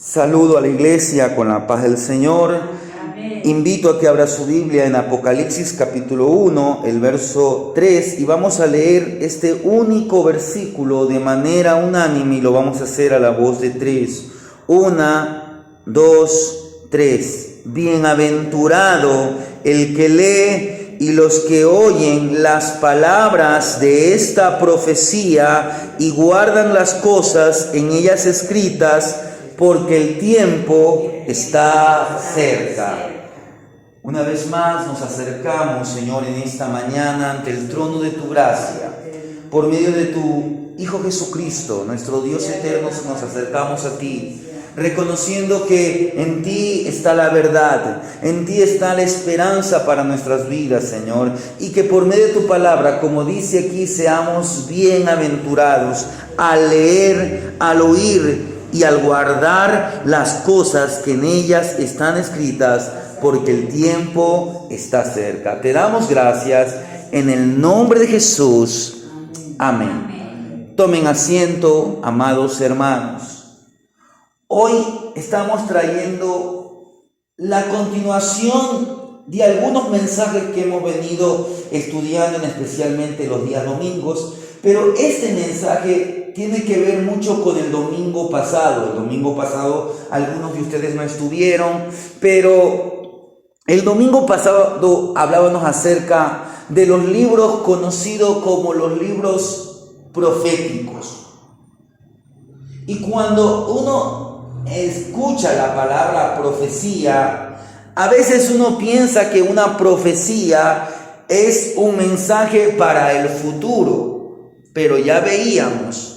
Saludo a la iglesia con la paz del Señor. Amén. Invito a que abra su Biblia en Apocalipsis capítulo 1, el verso 3, y vamos a leer este único versículo de manera unánime y lo vamos a hacer a la voz de tres. 1, 2, 3. Bienaventurado el que lee y los que oyen las palabras de esta profecía y guardan las cosas en ellas escritas, porque el tiempo está cerca. Una vez más nos acercamos, Señor, en esta mañana ante el trono de tu gracia. Por medio de tu Hijo Jesucristo, nuestro Dios eterno, nos acercamos a ti, reconociendo que en ti está la verdad, en ti está la esperanza para nuestras vidas, Señor, y que por medio de tu palabra, como dice aquí, seamos bienaventurados al leer, al oír y al guardar las cosas que en ellas están escritas, porque el tiempo está cerca. Te damos gracias en el nombre de Jesús. Amén. Tomen asiento, amados hermanos. Hoy estamos trayendo la continuación de algunos mensajes que hemos venido estudiando, especialmente los días domingos, pero este mensaje tiene que ver mucho con el domingo pasado. El domingo pasado algunos de ustedes no estuvieron, pero el domingo pasado hablábamos acerca de los libros conocidos como los libros proféticos. Y cuando uno escucha la palabra profecía, a veces uno piensa que una profecía es un mensaje para el futuro, pero ya veíamos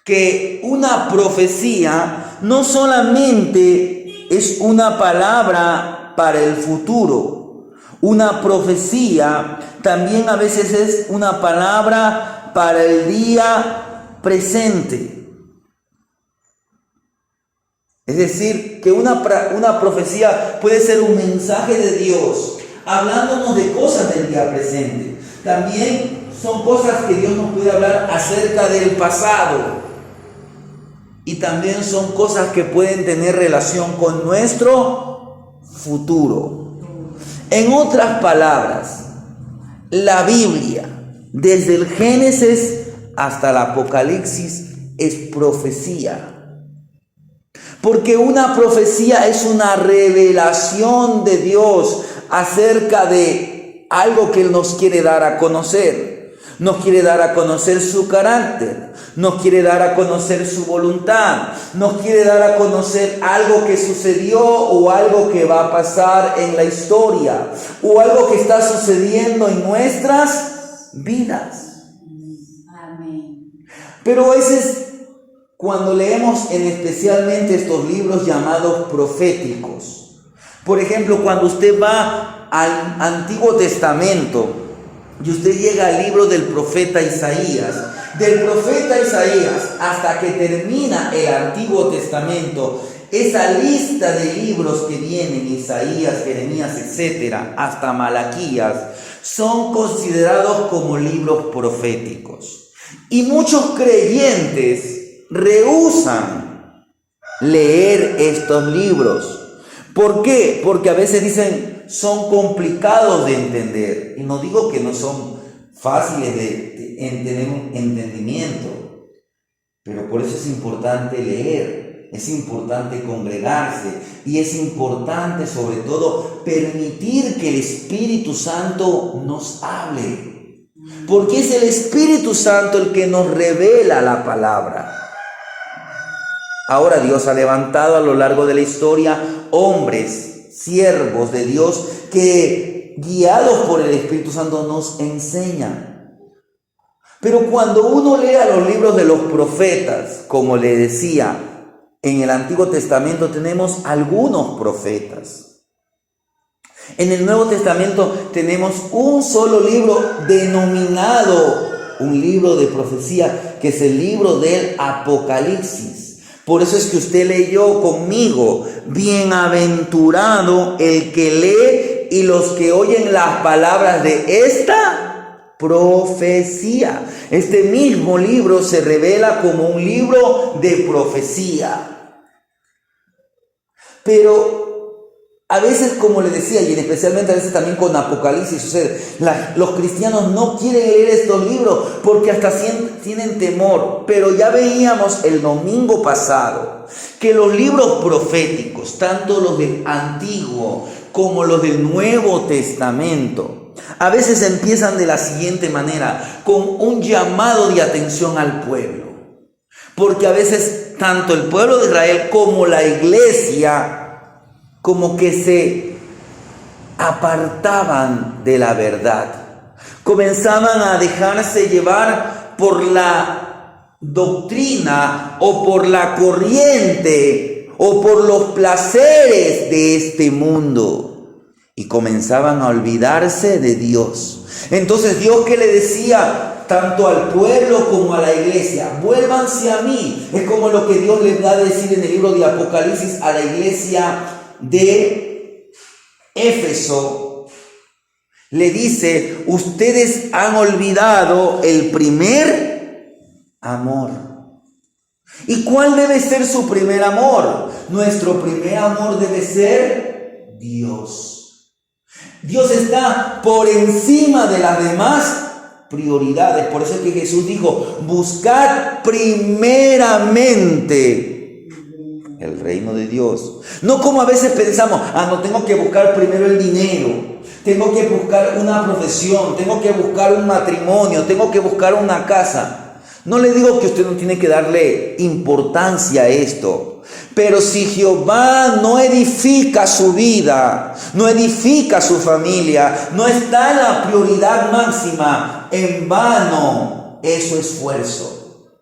que una profecía no solamente es una palabra para el futuro, una profecía también a veces es una palabra para el día presente. Es decir, que una profecía puede ser un mensaje de Dios, hablándonos de cosas del día presente. También son cosas que Dios nos puede hablar acerca del pasado. Y también son cosas que pueden tener relación con nuestro futuro. En otras palabras, la Biblia, desde el Génesis hasta el Apocalipsis, es profecía. Porque una profecía es una revelación de Dios acerca de algo que Él nos quiere dar a conocer. Nos quiere dar a conocer su carácter, nos quiere dar a conocer su voluntad, nos quiere dar a conocer algo que sucedió o algo que va a pasar en la historia o algo que está sucediendo en nuestras vidas. Amén. Pero a veces cuando leemos especialmente estos libros llamados proféticos, por ejemplo, cuando usted va al Antiguo Testamento y usted llega al libro del profeta Isaías, del profeta Isaías hasta que termina el Antiguo Testamento, esa lista de libros que vienen, Isaías, Jeremías, etcétera, hasta Malaquías, son considerados como libros proféticos. Y muchos creyentes rehúsan leer estos libros. ¿Por qué? Porque a veces dicen son complicados de entender. Y no digo que no son fáciles de tener un entendimiento, pero por eso es importante leer, es importante congregarse y es importante sobre todo permitir que el Espíritu Santo nos hable, porque es el Espíritu Santo el que nos revela la palabra. Ahora Dios ha levantado a lo largo de la historia hombres, siervos de Dios que guiados por el Espíritu Santo nos enseñan. Pero cuando uno lea los libros de los profetas, como le decía, en el Antiguo Testamento tenemos algunos profetas. En el Nuevo Testamento tenemos un solo libro denominado un libro de profecía, que es el libro del Apocalipsis. Por eso es que usted leyó conmigo, bienaventurado el que lee y los que oyen las palabras de esta profecía. Este mismo libro se revela como un libro de profecía. Pero a veces, como le decía, y especialmente a veces también con Apocalipsis sucede, los cristianos no quieren leer estos libros porque hasta tienen temor. Pero ya veíamos el domingo pasado que los libros proféticos, tanto los del Antiguo como los del Nuevo Testamento, a veces empiezan de la siguiente manera, con un llamado de atención al pueblo. Porque a veces tanto el pueblo de Israel como la iglesia como que se apartaban de la verdad. Comenzaban a dejarse llevar por la doctrina o por la corriente o por los placeres de este mundo. Y comenzaban a olvidarse de Dios. Entonces Dios, ¿qué le decía tanto al pueblo como a la iglesia? Vuélvanse a mí. Es como lo que Dios les va a decir en el libro de Apocalipsis a la iglesia de Éfeso. Le dice: ustedes han olvidado el primer amor. ¿Y cuál debe ser su primer amor? Nuestro primer amor debe ser Dios. Dios está por encima de las demás prioridades. Por eso es que Jesús dijo: buscad primeramente el reino de Dios. No como a veces pensamos: no, tengo que buscar primero el dinero, tengo que buscar una profesión, tengo que buscar un matrimonio, tengo que buscar una casa. No le digo que usted no tiene que darle importancia a esto, pero si Jehová no edifica su vida, no edifica su familia, no está en la prioridad máxima, en vano es su esfuerzo.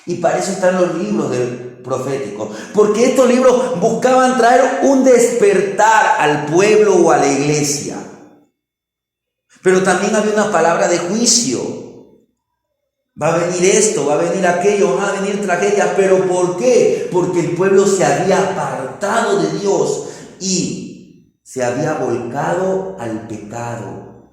Y para eso están los libros del profético, porque estos libros buscaban traer un despertar al pueblo o a la iglesia. Pero también había una palabra de juicio. Va a venir esto, va a venir aquello, van a venir tragedias. ¿Pero por qué? Porque el pueblo se había apartado de Dios y se había volcado al pecado.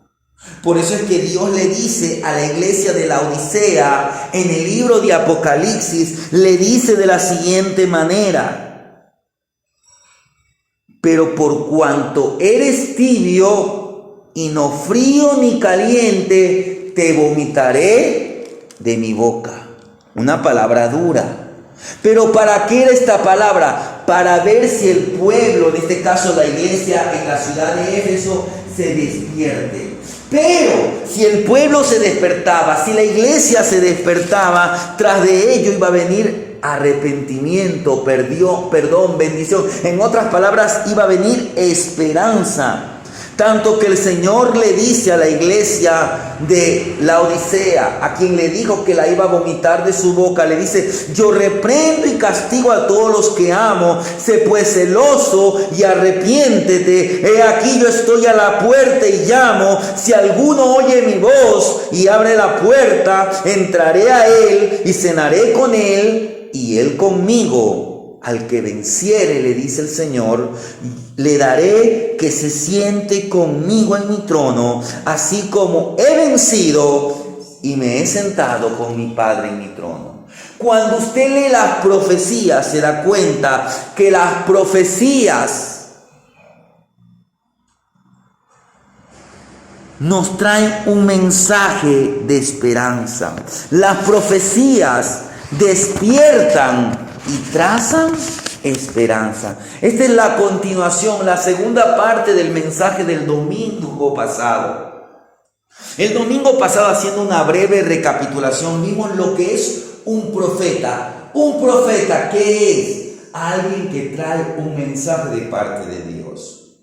Por eso es que Dios le dice a la iglesia de la Odisea, en el libro de Apocalipsis, le dice de la siguiente manera: pero por cuanto eres tibio y no frío ni caliente, te vomitaré de mi boca. Una palabra dura. Pero ¿para qué era esta palabra? Para ver si el pueblo, en este caso la iglesia en la ciudad de Éfeso, se despierte. Pero si el pueblo se despertaba, si la iglesia se despertaba, tras de ello iba a venir arrepentimiento, perdón, bendición. En otras palabras, iba a venir esperanza. Tanto que el Señor le dice a la iglesia de la Odisea, a quien le dijo que la iba a vomitar de su boca, le dice: yo reprendo y castigo a todos los que amo, sé pues celoso y arrepiéntete. He aquí yo estoy a la puerta y llamo. Si alguno oye mi voz y abre la puerta, entraré a él y cenaré con él y él conmigo. Al que venciere, le dice el Señor, le daré que se siente conmigo en mi trono, así como he vencido y me he sentado con mi Padre en mi trono. Cuando usted lee las profecías, se da cuenta que las profecías nos traen un mensaje de esperanza. Las profecías despiertan y trazan esperanza. Esta es la continuación, la segunda parte del mensaje del domingo pasado. El domingo pasado, haciendo una breve recapitulación, vimos lo que es un profeta. Un profeta, ¿qué es? Alguien que trae un mensaje de parte de Dios.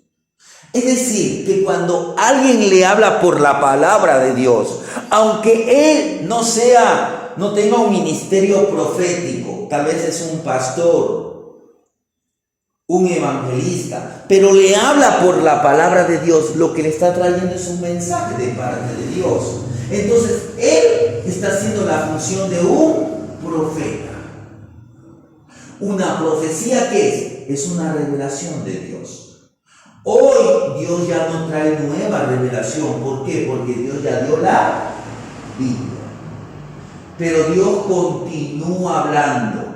Es decir, que cuando alguien le habla por la palabra de Dios, aunque él no tenga un ministerio profético, tal vez es un pastor, un evangelista, pero le habla por la palabra de Dios, lo que le está trayendo es un mensaje de parte de Dios. Entonces, él está haciendo la función de un profeta. Una profecía, ¿qué es? Es una revelación de Dios. Hoy Dios ya no trae nueva revelación. ¿Por qué? Porque Dios ya dio la Biblia. Pero Dios continúa hablando.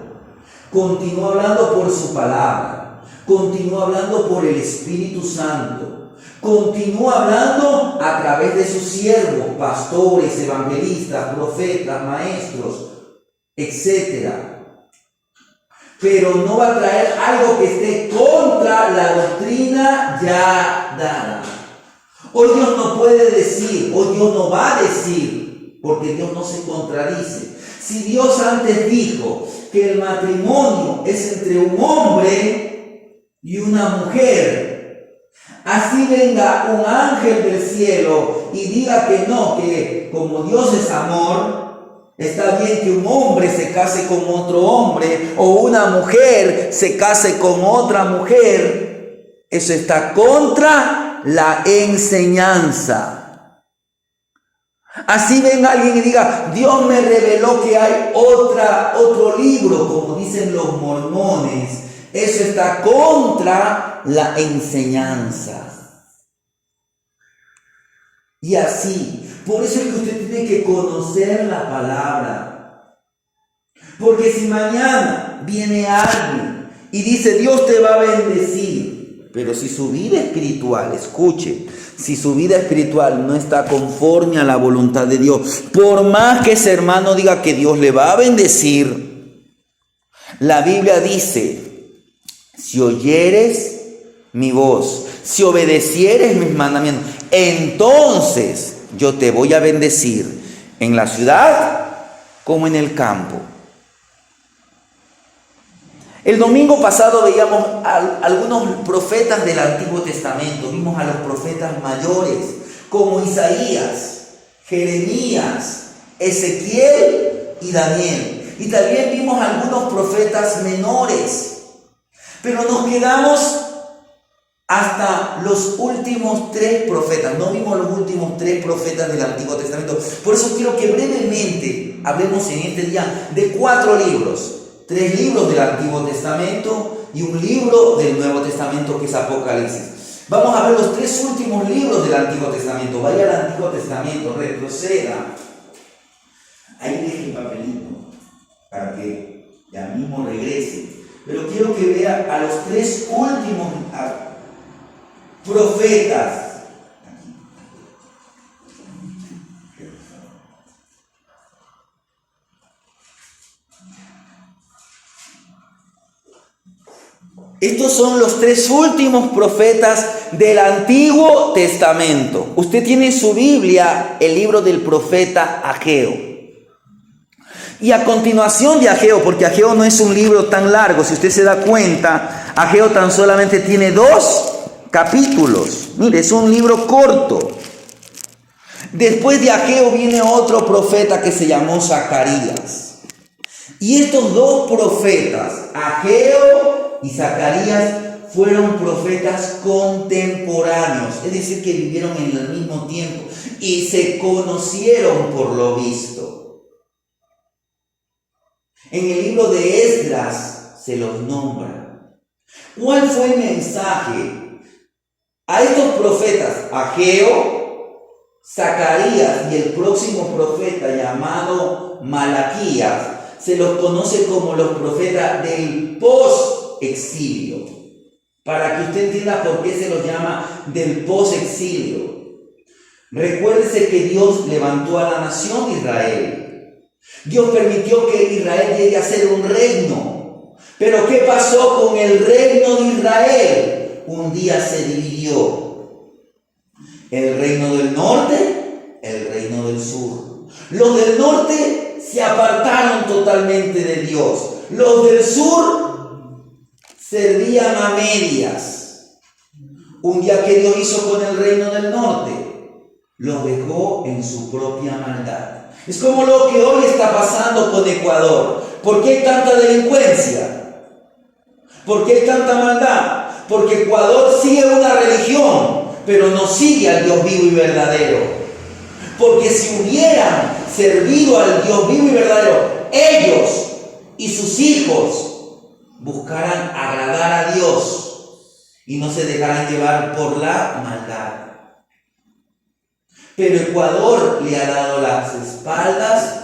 continúa hablando por su palabra, continúa hablando por el Espíritu Santo, continúa hablando a través de sus siervos, pastores, evangelistas, profetas, maestros, etc. Pero no va a traer algo que esté contra la doctrina ya dada. Hoy Dios no puede decir, hoy Dios no va a decir, porque Dios no se contradice. Si Dios antes dijo que el matrimonio es entre un hombre y una mujer, así venga un ángel del cielo y diga que no, que como Dios es amor, está bien que un hombre se case con otro hombre o una mujer se case con otra mujer. Eso está contra la enseñanza. Así venga alguien y diga, Dios me reveló que hay otro libro, como dicen los mormones. Eso está contra la enseñanza. Y así, por eso es que usted tiene que conocer la palabra. Porque si mañana viene alguien y dice, Dios te va a bendecir, pero si su vida espiritual, escuche, si su vida espiritual no está conforme a la voluntad de Dios, por más que ese hermano diga que Dios le va a bendecir, la Biblia dice, si oyeres mi voz, si obedecieres mis mandamientos, entonces yo te voy a bendecir en la ciudad como en el campo. El domingo pasado veíamos a algunos profetas del Antiguo Testamento. Vimos a los profetas mayores como Isaías, Jeremías, Ezequiel y Daniel. Y también vimos a algunos profetas menores. Pero nos quedamos hasta los últimos 3 profetas. No vimos los últimos 3 profetas del Antiguo Testamento. Por eso quiero que brevemente hablemos en este día de 4 libros. 3 libros del Antiguo Testamento y un libro del Nuevo Testamento, que es Apocalipsis. Vamos a ver los 3 últimos libros del Antiguo Testamento. Vaya al Antiguo Testamento, retroceda. Ahí deje el papelito para que ya mismo regrese. Pero quiero que vea a los 3 últimos profetas. Estos son los 3 últimos profetas del Antiguo Testamento. Usted tiene en su Biblia el libro del profeta Ageo. Y a continuación de Ageo, porque Ageo no es un libro tan largo, si usted se da cuenta, Ageo tan solamente tiene 2 capítulos. Mire, es un libro corto. Después de Ageo viene otro profeta que se llamó Zacarías. Y estos 2 profetas, Ageo y Zacarías, fueron profetas contemporáneos, es decir, que vivieron en el mismo tiempo y se conocieron por lo visto. En el libro de Esdras se los nombra. ¿Cuál fue el mensaje a estos profetas? Ageo, Zacarías y el próximo profeta llamado Malaquías se los conoce como los profetas del post-exilio. Para que usted entienda por qué se los llama del post-exilio. Recuérdese que Dios levantó a la nación de Israel. Dios permitió que Israel llegue a ser un reino. Pero ¿qué pasó con el reino de Israel? Un día se dividió. El reino del norte, el reino del sur. Los del norte se apartaron totalmente de Dios. Los del sur servían a medias. Un día que Dios hizo con el reino del norte, los dejó en su propia maldad. Es como lo que hoy está pasando con Ecuador. ¿Por qué hay tanta delincuencia? ¿Por qué hay tanta maldad? Porque Ecuador sigue una religión, pero no sigue al Dios vivo y verdadero. Porque si hubieran servido al Dios vivo y verdadero, ellos y sus hijos buscaran agradar a Dios y no se dejaran llevar por la maldad. Pero Ecuador le ha dado las espaldas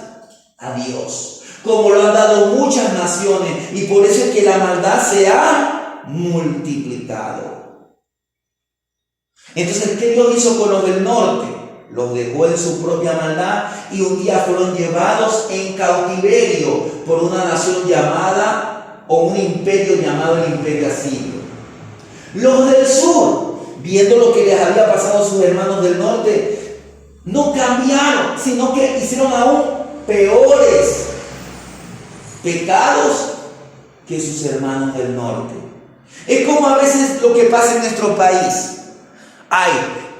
a Dios. como lo han dado muchas naciones, y por eso es que la maldad se ha multiplicado. Entonces, ¿qué Dios hizo con los del norte? Los dejó en su propia maldad y un día fueron llevados en cautiverio por una nación llamada, o un imperio llamado el Imperio Asirio. Los del sur, viendo lo que les había pasado a sus hermanos del norte, no cambiaron, sino que hicieron aún peores pecados que sus hermanos del norte. Es como a veces lo que pasa en nuestro país. Ay,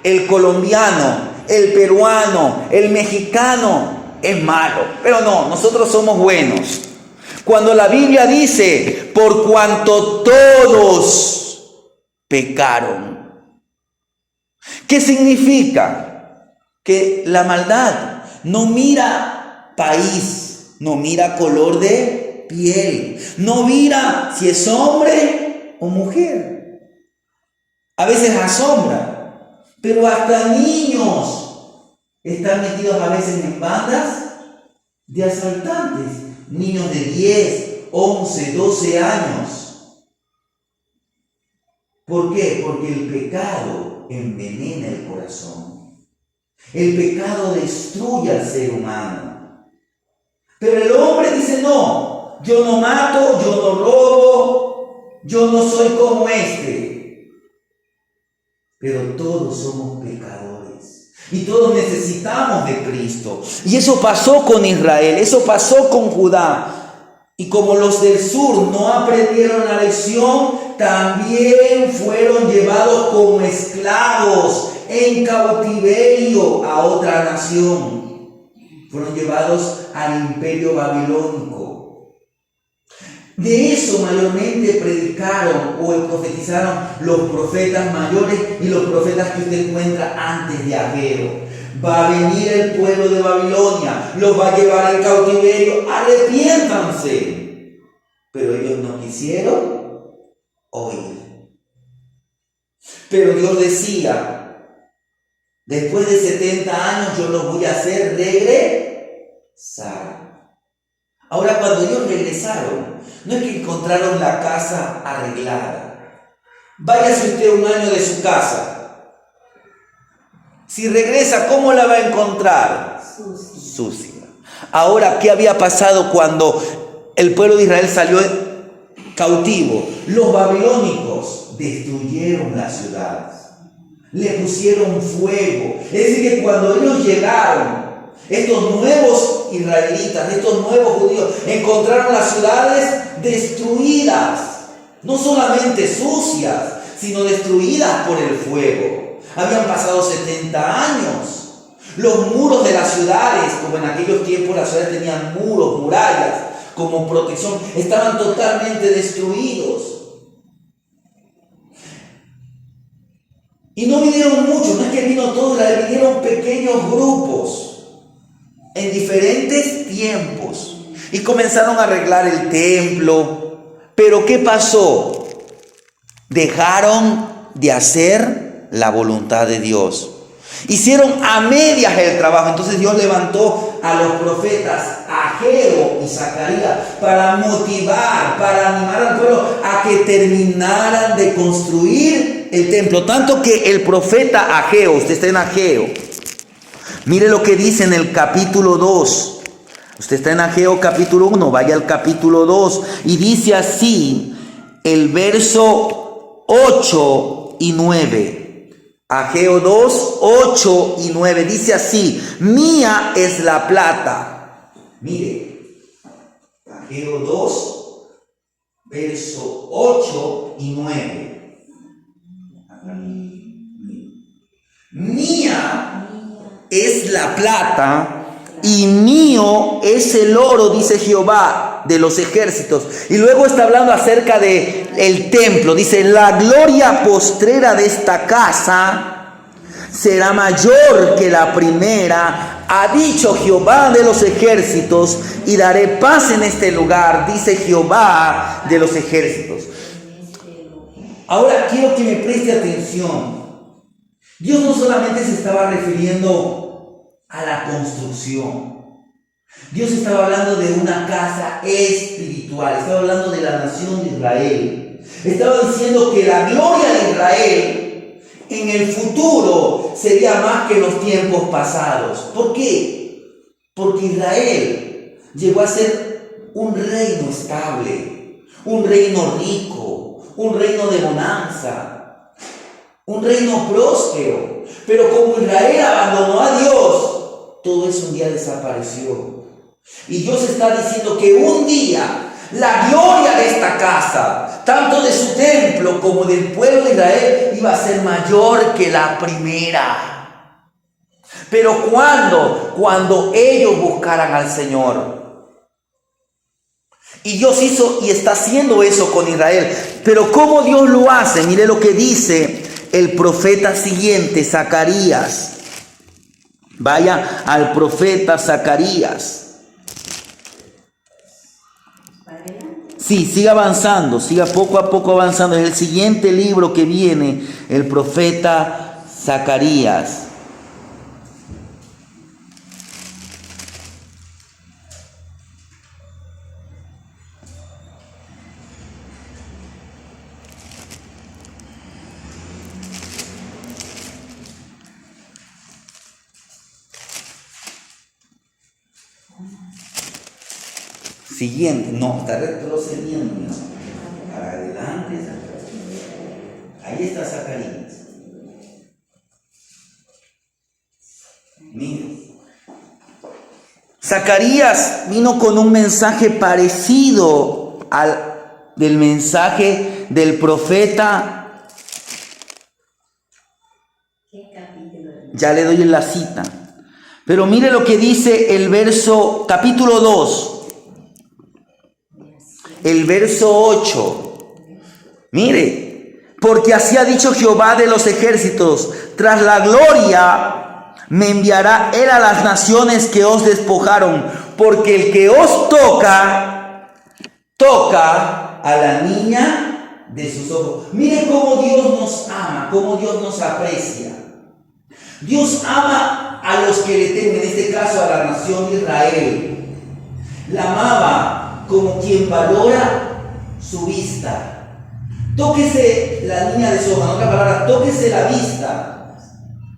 el colombiano, el peruano, el mexicano es malo, pero no, nosotros somos buenos. Cuando la Biblia dice, por cuanto todos pecaron, ¿qué significa? Que la maldad no mira país, no mira color de piel, no mira si es hombre o mujer. A veces asombra, pero hasta niños están metidos a veces en bandas de asaltantes. Niños de 10, 11, 12 años. ¿Por qué? Porque el pecado envenena el corazón. El pecado destruye al ser humano. Pero el hombre dice, no, yo no mato, yo no robo, yo no soy como este. Pero todos somos pecadores. Y todos necesitamos de Cristo. Y eso pasó con Israel, eso pasó con Judá. Y como los del sur no aprendieron la lección, también fueron llevados como esclavos en cautiverio a otra nación. Fueron llevados al imperio babilónico. De eso mayormente predicaron o profetizaron los profetas mayores y los profetas que usted encuentra antes de Ageo. Va a venir el pueblo de Babilonia, los va a llevar al cautiverio, arrepiéntanse. Pero ellos no quisieron oír. Pero Dios decía, después de 70 años yo los voy a hacer regresar. Ahora, cuando ellos regresaron, no es que encontraron la casa arreglada. Váyase usted un año de su casa. Si regresa, ¿cómo la va a encontrar? Sucia. Ahora, ¿qué había pasado cuando el pueblo de Israel salió cautivo? Los babilónicos destruyeron las ciudades. Le pusieron fuego. Es decir, que cuando ellos llegaron, estos nuevos israelitas, estos nuevos judíos, encontraron las ciudades destruidas, no solamente sucias, sino destruidas por el fuego. Habían pasado 70 años. Los muros de las ciudades, como en aquellos tiempos las ciudades tenían muros, murallas, como protección, estaban totalmente destruidos. Y no vinieron muchos, no es que vino todo, vinieron pequeños grupos en diferentes tiempos y comenzaron a arreglar el templo. Pero ¿qué pasó? Dejaron de hacer la voluntad de Dios. Hicieron a medias el trabajo. Entonces Dios levantó a los profetas Ageo y Zacarías para motivar, para animar al pueblo a que terminaran de construir el templo. Tanto que el profeta Ageo, usted está en Ageo, mire lo que dice en el capítulo 2. Usted está en Ageo capítulo 1, vaya al capítulo 2. Y dice así el verso 8 y 9. Ageo 2, 8 y 9. Dice así: mía es la plata. Mire, Ageo 2, verso 8 y 9. Mía es la plata y mío es el oro, dice Jehová de los ejércitos. Y luego está hablando acerca de el templo. Dice: la gloria postrera de esta casa será mayor que la primera, ha dicho Jehová de los ejércitos, y daré paz en este lugar, dice Jehová de los ejércitos. Ahora quiero que me preste atención. Dios no solamente se estaba refiriendo a la construcción, Dios estaba hablando de una casa espiritual, estaba hablando de la nación de Israel. Estaba diciendo que la gloria de Israel en el futuro sería más que en los tiempos pasados. ¿Por qué? Porque Israel llegó a ser un reino estable, un reino rico, un reino de bonanza, un reino próspero. Pero como Israel abandonó a Dios, todo eso un día desapareció. Y Dios está diciendo que un día la gloria de esta casa, tanto de su templo como del pueblo de Israel, iba a ser mayor que la primera. Pero cuando ellos buscaran al Señor. Y Dios hizo y está haciendo eso con Israel. Pero ¿cómo Dios lo hace? Mire lo que dice el profeta siguiente, Zacarías. Vaya al profeta Zacarías. Sí, siga avanzando, siga poco a poco avanzando. Es el siguiente libro que viene, el profeta Zacarías. Siguiente, no, está retrocediendo, ¿no? Para adelante, Zacarías. Ahí está Zacarías. Mire. Zacarías vino con un mensaje parecido al del mensaje del profeta. ¿Qué capítulo? Ya le doy la cita. Pero mire lo que dice el verso, capítulo 2. El verso 8. Mire, porque así ha dicho Jehová de los ejércitos: tras la gloria me enviará él a las naciones que os despojaron, porque el que os toca a la niña de sus ojos. Mire cómo Dios nos ama, cómo Dios nos aprecia. Dios ama a los que le temen, en este caso a la nación de Israel. La amaba como quien valora su vista. Tóquese la niña de su ojo, en otra palabra, tóquese la vista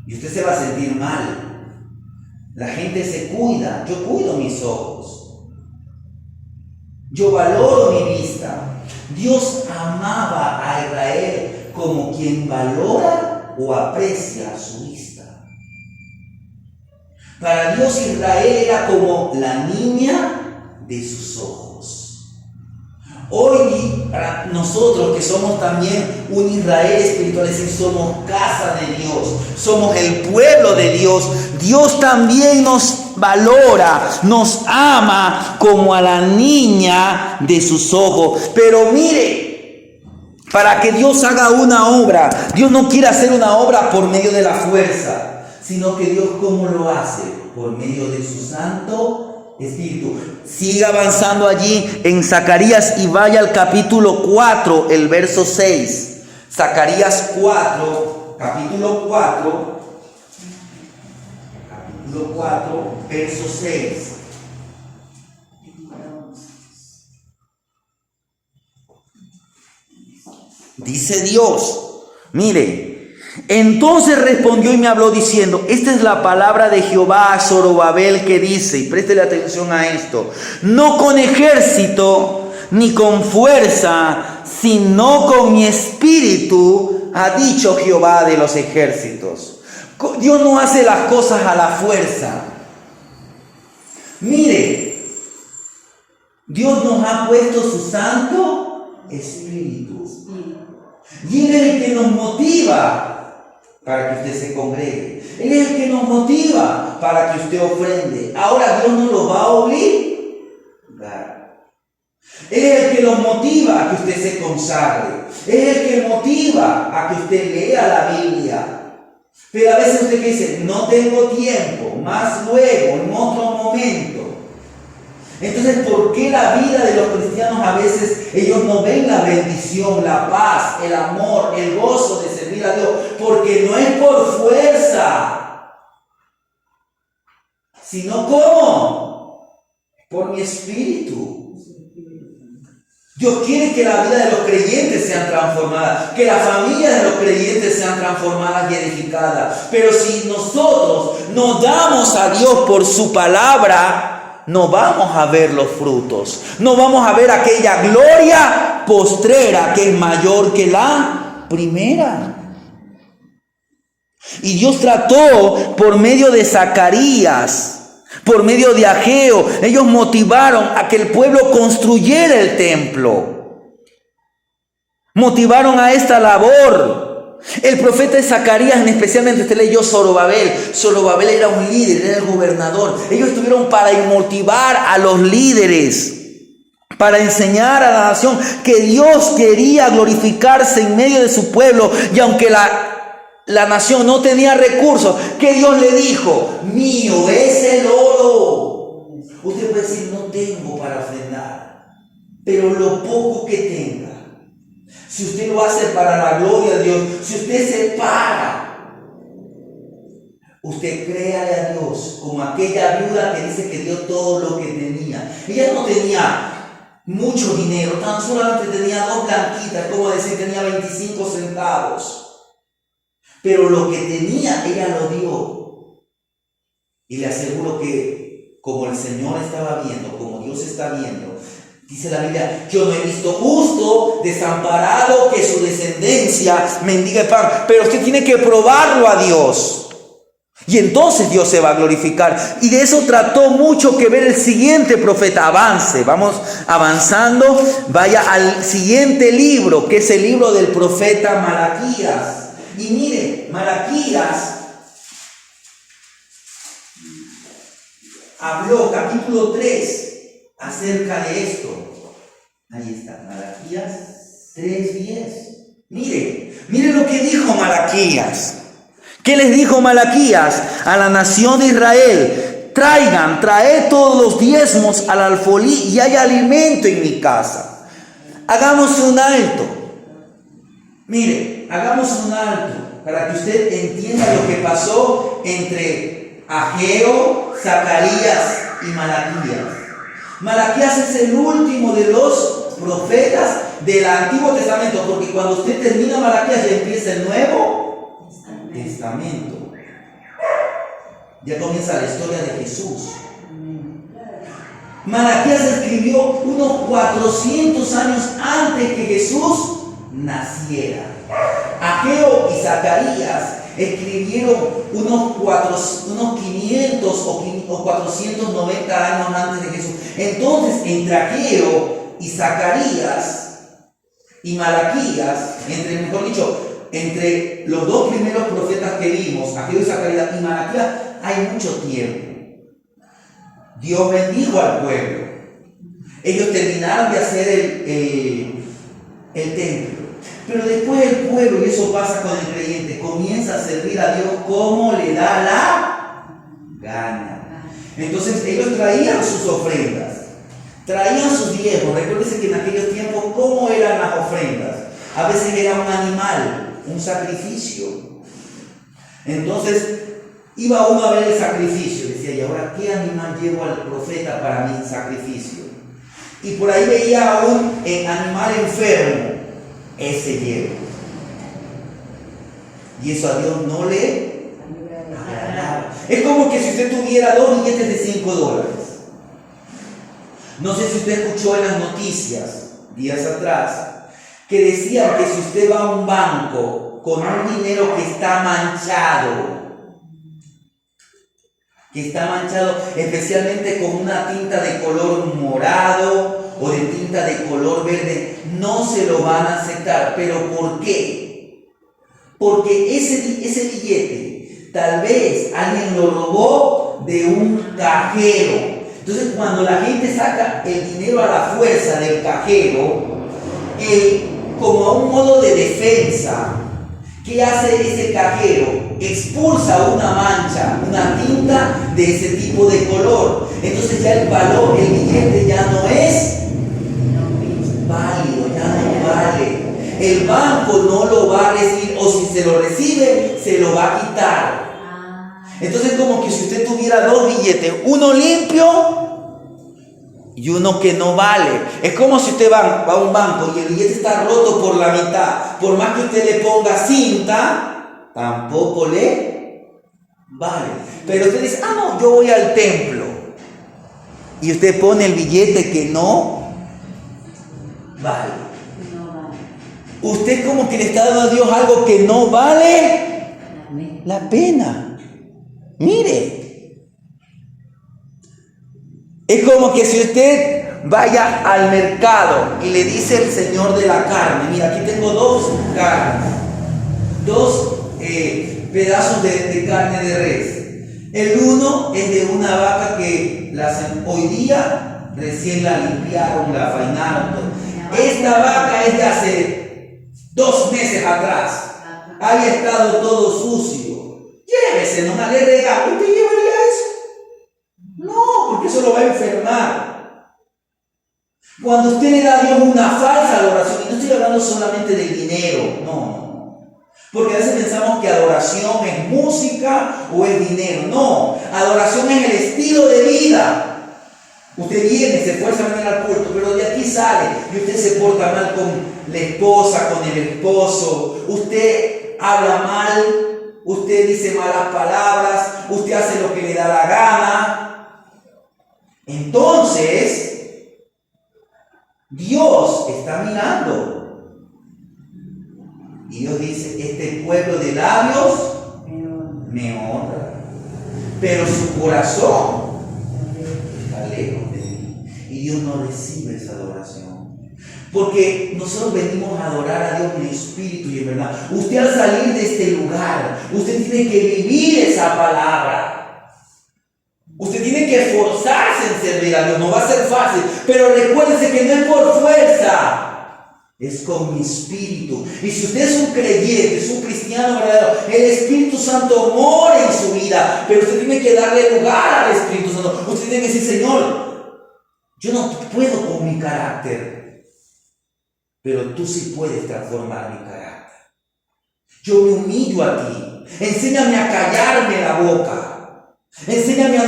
y usted se va a sentir mal. La gente se cuida, yo cuido mis ojos, yo valoro mi vista. Dios amaba a Israel como quien valora o aprecia su vista. Para Dios Israel era como la niña de sus ojos. Hoy, para nosotros que somos también un Israel espiritual, es decir, somos casa de Dios, somos el pueblo de Dios, Dios también nos valora, nos ama como a la niña de sus ojos. Pero mire, para que Dios haga una obra, Dios no quiere hacer una obra por medio de la fuerza, sino que Dios, ¿cómo lo hace? Por medio de su Santo Espíritu. Siga avanzando allí en Zacarías y vaya al capítulo 4, el verso 6. Zacarías 4, capítulo 4, verso 6. Dice Dios, mire. Entonces respondió y me habló diciendo: esta es la palabra de Jehová a Zorobabel, que dice, y préstele atención a esto: no con ejército ni con fuerza, sino con mi espíritu, ha dicho Jehová de los ejércitos. Dios no hace las cosas a la fuerza. Mire, Dios nos ha puesto su Santo Espíritu. Y Él es el que nos motiva para que usted se congregue. Él es el que nos motiva para que usted ofrende. Ahora Dios no lo va a obligar. Él es el que nos motiva a que usted se consagre. Él es el que motiva a que usted lea la Biblia. Pero a veces usted dice: no tengo tiempo, más luego, en otro momento. Entonces, ¿por qué la vida de los cristianos a veces ellos no ven la bendición, la paz, el amor, el gozo de servir a Dios? Porque no es por fuerza, sino ¿cómo? por mi espíritu. Dios quiere que la vida de los creyentes sean transformadas, que las familias de los creyentes sean transformadas y edificadas. Pero si nosotros no damos a Dios por su palabra, no vamos a ver los frutos. No vamos a ver aquella gloria postrera que es mayor que la primera. Y Dios trató por medio de Zacarías, por medio de Ageo. Ellos motivaron a que el pueblo construyera el templo. Motivaron a esta labor. El profeta Zacarías, especialmente usted leyó Zorobabel. Zorobabel era un líder, era el gobernador. Ellos estuvieron para motivar a los líderes, para enseñar a la nación que Dios quería glorificarse en medio de su pueblo. Y aunque la nación no tenía recursos, que Dios le dijo: mío es el oro. Usted puede decir: no tengo para ofrendar, pero lo poco que tenga, si usted lo hace para la gloria de Dios, si usted se para, usted créale a Dios, como aquella viuda que dice que dio todo lo que tenía. Ella no tenía mucho dinero, tan solamente tenía 2 blanquitas, como decir, tenía 25 centavos. Pero lo que tenía, ella lo dio. Y le aseguro que, como el Señor estaba viendo, como Dios está viendo, dice la Biblia: yo no he visto justo desamparado que su descendencia mendigue pan. Pero usted tiene que probarlo a Dios, y entonces Dios se va a glorificar. Y de eso trató mucho que ver el siguiente profeta. Avance, vamos avanzando. Vaya al siguiente libro, que es el libro del profeta Malaquías. Y mire, Malaquías habló, capítulo 3, acerca de esto. Ahí está, Malaquías 3:10. Mire lo que dijo Malaquías. ¿Qué les dijo Malaquías a la nación de Israel? Traed todos los diezmos al alfolí y hay alimento en mi casa. Hagamos un alto. Mire, hagamos un alto para que usted entienda lo que pasó entre Ageo, Zacarías y Malaquías. Malaquías es el último de los profetas del Antiguo Testamento, porque cuando usted termina Malaquías ya empieza el Nuevo Testamento. Ya comienza la historia de Jesús. Malaquías escribió unos 400 años antes que Jesús naciera. Ageo y Zacarías escribieron unos 500 o 490 años antes de Jesús. Entonces, entre Ageo y Zacarías y Malaquías, entre los 2 primeros profetas que vimos, Ageo y Zacarías y Malaquías, hay mucho tiempo. Dios bendijo al pueblo. Ellos terminaron de hacer el templo. Pero después el pueblo, y eso pasa con el creyente, comienza a servir a Dios como le da la gana. Entonces ellos traían sus ofrendas, traían sus diezmos. Recuérdense que en aquellos tiempos, ¿cómo eran las ofrendas? A veces era un animal, un sacrificio. Entonces iba uno a ver el sacrificio, decía: ¿y ahora qué animal llevo al profeta para mi sacrificio? Y por ahí veía a un animal enfermo. Ese llevo. Y eso a Dios no le agradaba. Es como que si usted tuviera 2 billetes de $5. No sé si usted escuchó en las noticias días atrás que decían que si usted va a un banco con un dinero que está manchado, especialmente con una tinta de color morado o de tinta de color verde, no se lo van a aceptar. ¿Pero por qué? Porque ese billete tal vez alguien lo robó de un cajero. Entonces, cuando la gente saca el dinero a la fuerza del cajero, como a un modo de defensa, ¿qué hace ese cajero? Expulsa una mancha, una tinta de ese tipo de color. Entonces ya el valor, el billete ya no es válido, ya no vale. El banco no lo va a recibir, o si se lo recibe, se lo va a quitar. Entonces, como que si usted tuviera 2 billetes, uno limpio y uno que no vale. Es como si usted va a un banco y el billete está roto por la mitad. Por más que usted le ponga cinta, tampoco le vale. Pero usted dice, no, yo voy al templo. Y usted pone el billete que no vale. Usted como que le está dando a Dios algo que no vale la pena. Mire. Es como que si usted vaya al mercado y le dice el señor de la carne, mira, aquí tengo dos carnes, dos pedazos de carne de res. El uno es de una vaca que hoy día recién la limpiaron, la fainaron. Esta vaca es de hace 2 meses atrás. Había estado todo sucio. Llévese, no me le regalo. ¿Usted llevaría eso? No, porque eso lo va a enfermar. Cuando usted le da a Dios una falsa adoración, y no estoy hablando solamente del dinero, no. Porque a veces pensamos que adoración es música o es dinero. No, adoración es el estilo de vida. Usted viene, se esfuerza a venir al culto, pero de aquí sale y usted se porta mal con la esposa, con el esposo. Usted habla mal, usted dice malas palabras, usted hace lo que le da la gana. Entonces, Dios está mirando. Y Dios dice, este pueblo de labios me honra, pero su corazón está lejos de mí. Y Dios no recibe esa adoración. Porque nosotros venimos a adorar a Dios en espíritu y en verdad. Usted al salir de este lugar, usted tiene que vivir esa palabra. Usted tiene que esforzarse en servir a Dios. No va a ser fácil, pero recuérdese que no es por fuerza, es con mi espíritu. Y si usted es un creyente, es un cristiano verdadero, el Espíritu Santo mora en su vida, pero usted tiene que darle lugar al Espíritu Santo. Usted tiene que decir, Señor, yo no puedo con mi carácter, pero tú sí puedes transformar mi carácter. Yo me humillo a ti. Enséñame a callarme la boca. Enséñame a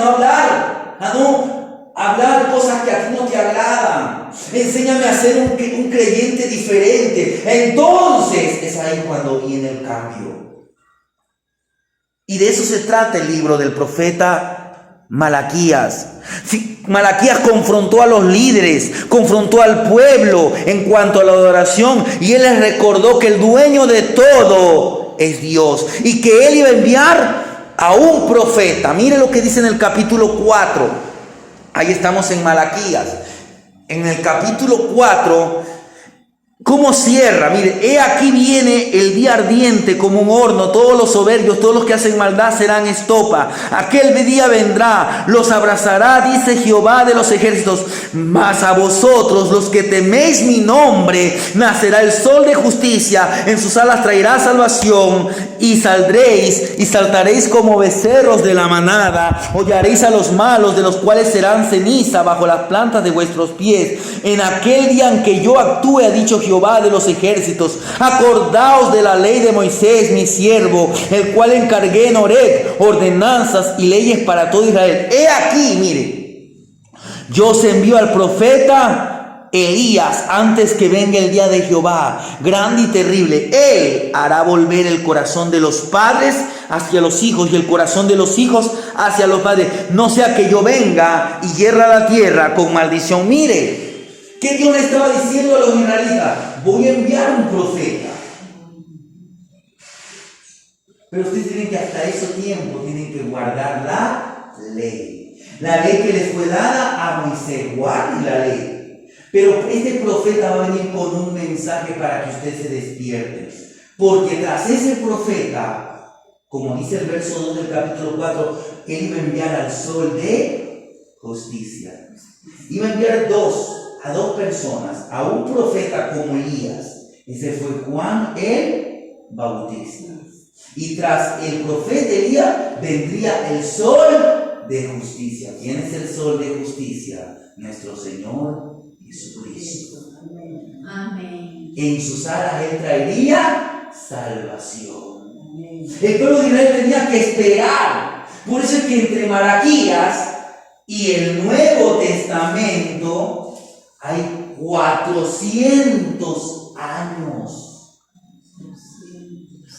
no hablar cosas que a ti no te agradan. Enséñame a ser un creyente diferente. Entonces es ahí cuando viene el cambio. Y de eso se trata el libro del profeta Malaquías. Malaquías confrontó a los líderes, confrontó al pueblo en cuanto a la adoración, y él les recordó que el dueño de todo es Dios y que él iba a enviar a un profeta. Mire lo que dice en el capítulo 4. Ahí estamos en Malaquías. En el capítulo 4, ¿cómo cierra? Mire, he aquí viene el día ardiente como un horno. Todos los soberbios, todos los que hacen maldad serán estopa. Aquel día vendrá, los abrazará, dice Jehová de los ejércitos. Mas a vosotros, los que teméis mi nombre, nacerá el sol de justicia. En sus alas traerá salvación. Y saldréis y saltaréis como becerros de la manada. Hollaréis a los malos, de los cuales serán ceniza bajo las plantas de vuestros pies. En aquel día en que yo actúe, ha dicho Jehová de los ejércitos, acordaos de la ley de Moisés, mi siervo, el cual encargué en Horeb, ordenanzas y leyes para todo Israel. He aquí, mire, yo os envío al profeta Elías antes que venga el día de Jehová, grande y terrible. Él hará volver el corazón de los padres hacia los hijos y el corazón de los hijos hacia los padres, no sea que yo venga y hierra la tierra con maldición. Mire, ¿qué Dios le estaba diciendo a los israelitas? Voy a enviar un profeta. Pero ustedes tienen que hasta ese tiempo tienen que guardar la ley. La ley que les fue dada a Moisés, guarden la ley. Pero este profeta va a venir con un mensaje para que usted se despierte. Porque tras ese profeta, como dice el verso 2 del capítulo 4, él iba a enviar al sol de justicia. Iba a enviar a dos personas, a un profeta como Elías. Ese fue Juan el Bautista. Y tras el profeta Elías vendría el sol de justicia. ¿Quién es el sol de justicia? Nuestro Señor Jesucristo. Amén. En sus alas él traería salvación. El pueblo de Israel tenía que esperar. Por eso es que entre Malaquías Y el Nuevo Testamento hay 400 años.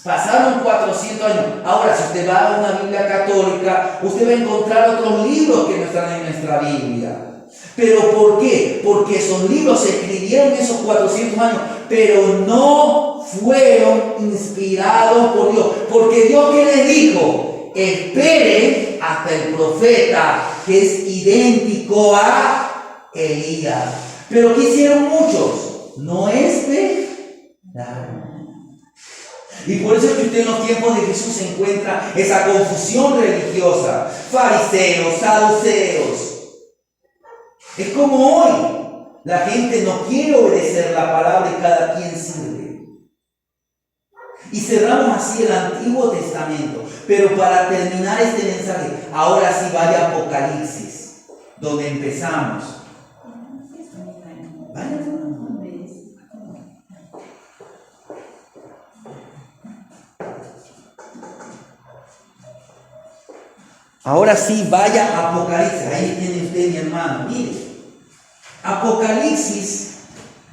Pasaron 400 años. Ahora, si usted va a una Biblia católica, usted va a encontrar otros libros que no están en nuestra Biblia. ¿Pero por qué? Porque esos libros se escribieron esos 400 años, pero no fueron inspirados por Dios. Porque Dios, ¿qué les dijo? Esperen hasta el profeta, que es idéntico a Elías. Pero ¿qué hicieron muchos? No esperaron. Y por eso es que usted en los tiempos de Jesús encuentra esa confusión religiosa. Fariseos, saduceos. Es como hoy. La gente no quiere obedecer la palabra y cada quien sirve. Y cerramos así el Antiguo Testamento. Pero para terminar este mensaje, ahora sí vaya a Apocalipsis, donde empezamos. ¿Vale? Ahora sí, vaya a Apocalipsis. Ahí tiene usted, mi hermano. Mire, Apocalipsis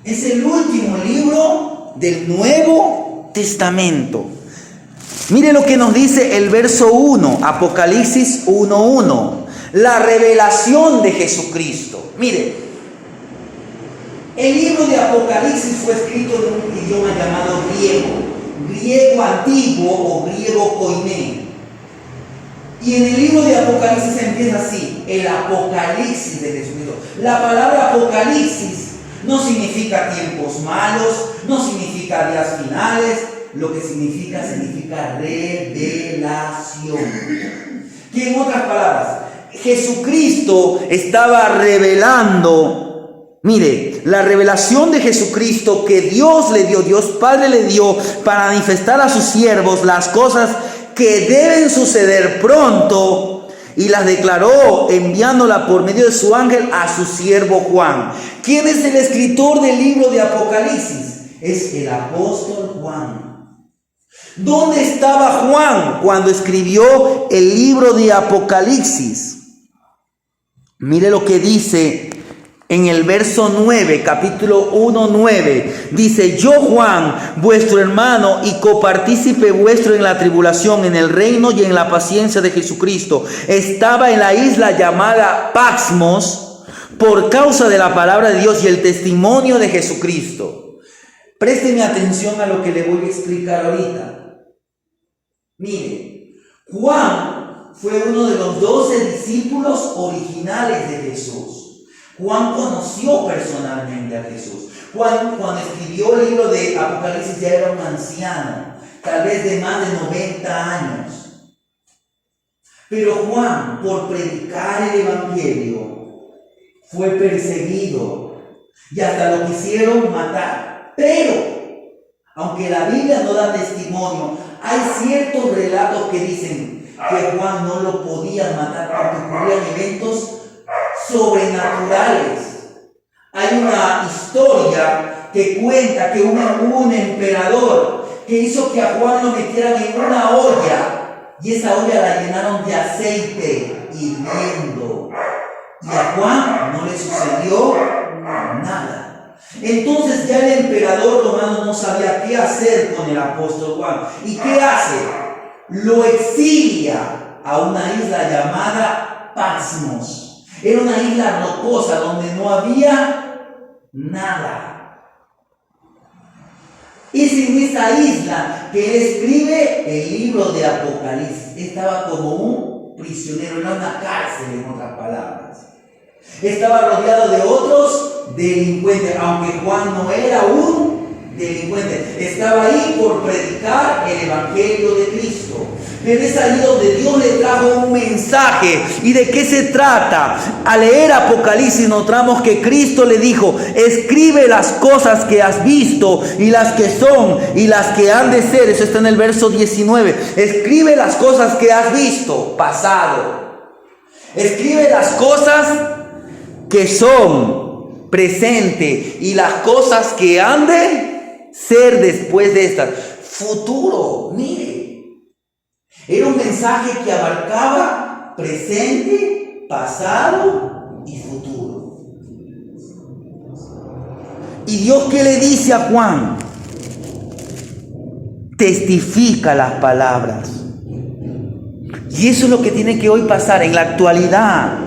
es el último libro del Nuevo Testamento. Mire lo que nos dice el verso 1, Apocalipsis 1:1. La revelación de Jesucristo. Mire, el libro de Apocalipsis fue escrito en un idioma llamado griego antiguo o griego koiné. Y en el libro de Apocalipsis empieza así, el Apocalipsis de Jesucristo. La palabra Apocalipsis no significa tiempos malos, no significa días finales, lo que significa revelación. Que en otras palabras, Jesucristo estaba revelando, mire, la revelación de Jesucristo que Dios le dio, Dios Padre le dio para manifestar a sus siervos las cosas que deben suceder pronto, y las declaró enviándola por medio de su ángel a su siervo Juan. ¿Quién es el escritor del libro de Apocalipsis? Es el apóstol Juan. ¿Dónde estaba Juan cuando escribió el libro de Apocalipsis? Mire lo que dice en el verso 9, capítulo 1:9, dice: yo, Juan, vuestro hermano y copartícipe vuestro en la tribulación, en el reino y en la paciencia de Jesucristo, estaba en la isla llamada Patmos por causa de la palabra de Dios y el testimonio de Jesucristo. Présteme atención a lo que le voy a explicar ahorita. Mire, Juan fue uno de los 12 discípulos originales de Jesús. Juan conoció personalmente a Jesús. Juan, cuando escribió el libro de Apocalipsis, ya era un anciano, tal vez de más de 90 años. Pero Juan, por predicar el Evangelio, fue perseguido y hasta lo quisieron matar. Pero, aunque la Biblia no da testimonio, hay ciertos relatos que dicen que Juan no lo podían matar porque ocurrían eventos sobrenaturales. Hay una historia que cuenta que hubo un emperador que hizo que a Juan lo metieran en una olla, y esa olla la llenaron de aceite hirviendo, y a Juan no le sucedió nada. Entonces ya el emperador romano no sabía qué hacer con el apóstol Juan. ¿Y qué hace? Lo exilia a una isla llamada Patmos. Era una isla rocosa donde no había nada. Es en esa isla que él escribe el libro de Apocalipsis. Estaba como un prisionero, era una cárcel, en otras palabras. Estaba rodeado de otros delincuentes, aunque Juan no era un delincuente. Estaba ahí por predicar el Evangelio de Cristo. Pero es ahí donde Dios le trajo un mensaje. ¿Y de qué se trata? Al leer Apocalipsis notamos que Cristo le dijo: escribe las cosas que has visto, y las que son, y las que han de ser. Eso está en el verso 19. Escribe las cosas que has visto, pasado. Escribe las cosas que son, presente, y las cosas que han de ser después de estas, futuro. Mire, era un mensaje que abarcaba presente, pasado y futuro. ¿Y Dios qué le dice a Juan? Testifica las palabras. Y eso es lo que tiene que hoy pasar en la actualidad.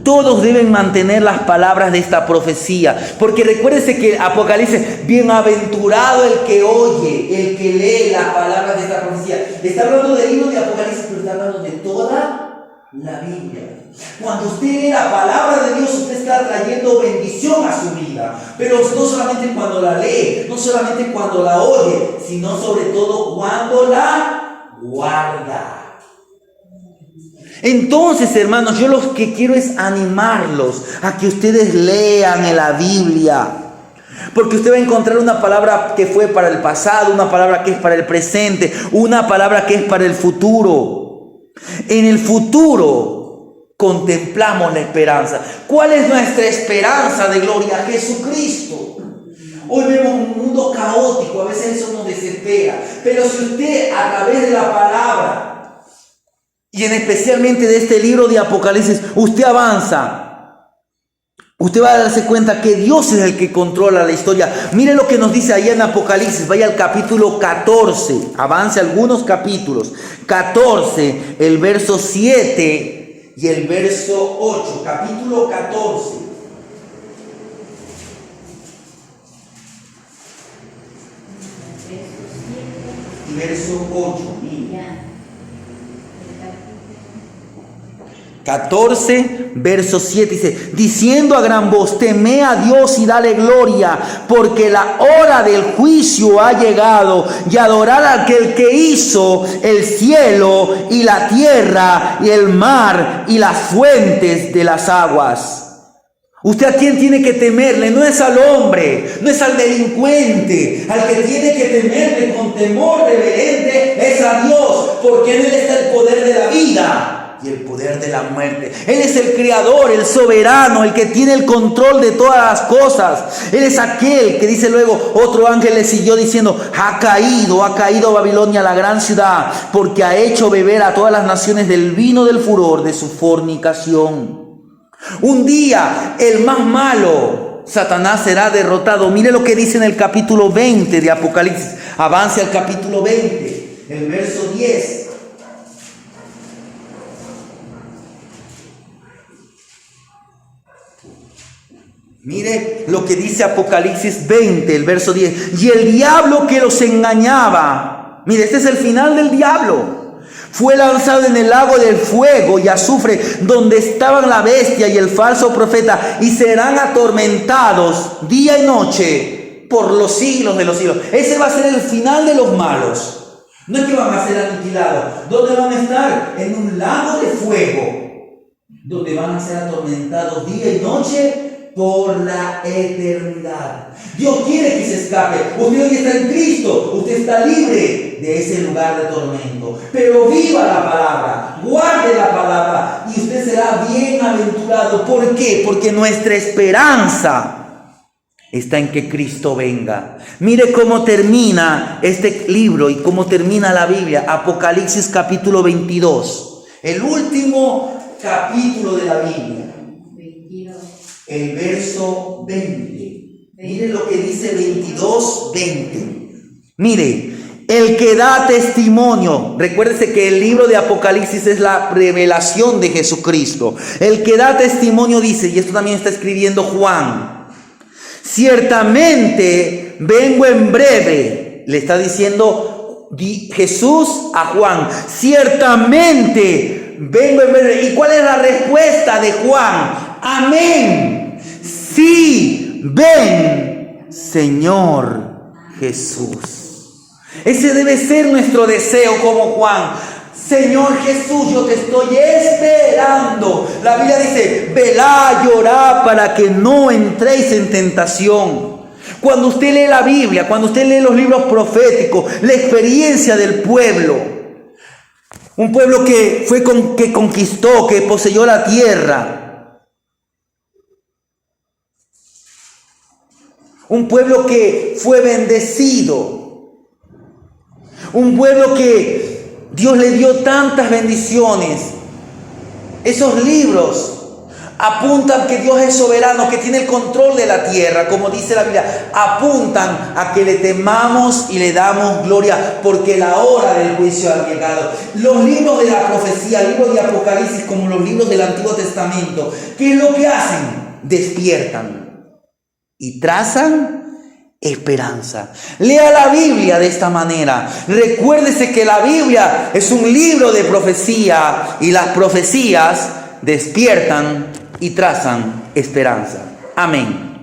Todos deben mantener las palabras de esta profecía. Porque recuérdense que Apocalipsis, bienaventurado el que oye, el que lee las palabras de esta profecía. Está hablando del libro de Apocalipsis, pero está hablando de toda la Biblia. Cuando usted lee la palabra de Dios, usted está trayendo bendición a su vida. Pero no solamente cuando la lee, no solamente cuando la oye, sino sobre todo cuando la guarda. Entonces, hermanos, yo lo que quiero es animarlos a que ustedes lean en la Biblia. Porque usted va a encontrar una palabra que fue para el pasado, una palabra que es para el presente, una palabra que es para el futuro. En el futuro contemplamos la esperanza. ¿Cuál es nuestra esperanza de gloria? Jesucristo. Hoy vemos un mundo caótico, a veces eso nos desespera. Pero si usted a través de la palabra, y en especialmente de este libro de Apocalipsis, usted avanza, usted va a darse cuenta que Dios es el que controla la historia. Mire lo que nos dice ahí en Apocalipsis. Vaya al capítulo 14, avance algunos capítulos. 14, el verso 7 y el verso 8. Capítulo 14. Y verso 8. 14, verso 7 dice: diciendo a gran voz, temed a Dios y dale gloria, porque la hora del juicio ha llegado, y adorar a aquel que hizo el cielo y la tierra y el mar y las fuentes de las aguas. ¿Usted a quién tiene que temerle? No es al hombre, no es al delincuente. Al que tiene que temerle con temor reverente es a Dios, porque en Él está el poder de la vida y el poder de la muerte. Él es el creador, el soberano, el que tiene el control de todas las cosas. Él es aquel que dice luego, otro ángel le siguió diciendo: ha caído Babilonia, la gran ciudad, porque ha hecho beber a todas las naciones del vino del furor de su fornicación. Un día el más malo, Satanás, será derrotado. Mire lo que dice en el capítulo 20 de Apocalipsis. Avance al capítulo 20, el verso 10. Mire lo que dice Apocalipsis 20, el verso 10. Y el diablo que los engañaba, mire, este es el final del diablo, fue lanzado en el lago del fuego y azufre, donde estaban la bestia y el falso profeta, y serán atormentados día y noche por los siglos de los siglos. Ese va a ser el final de los malos. No es que van a ser aniquilados. ¿Dónde van a estar? En un lago de fuego, donde van a ser atormentados día y noche por la eternidad. Dios quiere que se escape. Usted hoy está en Cristo, usted está libre de ese lugar de tormento. Pero viva la palabra, guarde la palabra, y usted será bienaventurado. ¿Por qué? Porque nuestra esperanza está en que Cristo venga. Mire cómo termina este libro y cómo termina la Biblia. Apocalipsis capítulo 22, el último capítulo de la Biblia. El verso 20. Mire lo que dice 22, 20. Mire, el que da testimonio. Recuérdese que el libro de Apocalipsis es la revelación de Jesucristo. El que da testimonio dice, y esto también está escribiendo Juan: ciertamente vengo en breve. Le está diciendo Jesús a Juan: ciertamente vengo en breve. ¿Y cuál es la respuesta de Juan? Amén. Sí, ven, Señor Jesús. Ese debe ser nuestro deseo como Juan. Señor Jesús, yo te estoy esperando. La Biblia dice: velad, llorad para que no entréis en tentación. Cuando usted lee la Biblia, cuando usted lee los libros proféticos, la experiencia del pueblo, un pueblo que conquistó, que poseyó la tierra, un pueblo que fue bendecido, un pueblo que Dios le dio tantas bendiciones. Esos libros Apuntan que Dios es soberano, que tiene el control de la tierra, como dice la Biblia. Apuntan a que le temamos y le damos gloria, porque la hora del juicio ha llegado. Los libros de la profecía, libros de Apocalipsis, como los libros del Antiguo Testamento, ¿qué es lo que hacen? Despiertan y trazan esperanza. Lea la Biblia de esta manera. Recuérdese que la Biblia es un libro de profecía y las profecías despiertan y trazan esperanza. Amén.